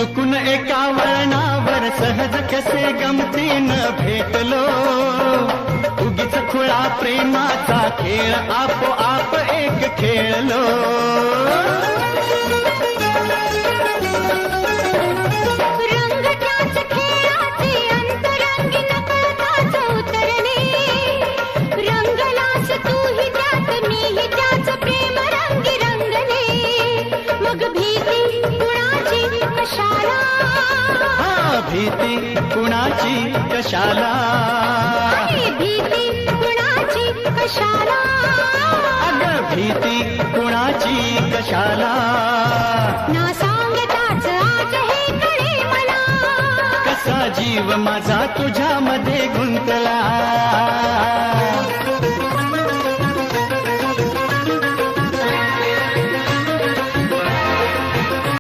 चुकून एका वळणावर सहज कसे गमतीनं भेटलो, उगीच खुळा प्रेमाचा खेळ आपोआप एक खेळलो. रंग त्याच खेळाचे अंतरंगी नकळताच उतरणे, रंगलास तूही त्यात मीही त्याच प्रेम रंगी रंगले. मग भीती कुणाची कशाला, भीती कुणाची कशाला, भीती कुणाची कशाला, अगं भीती कुणाची कशाला. ना सांगताच आज हे कळे मला, कसा जीव माझा तुझ्यामध्ये गुंतला.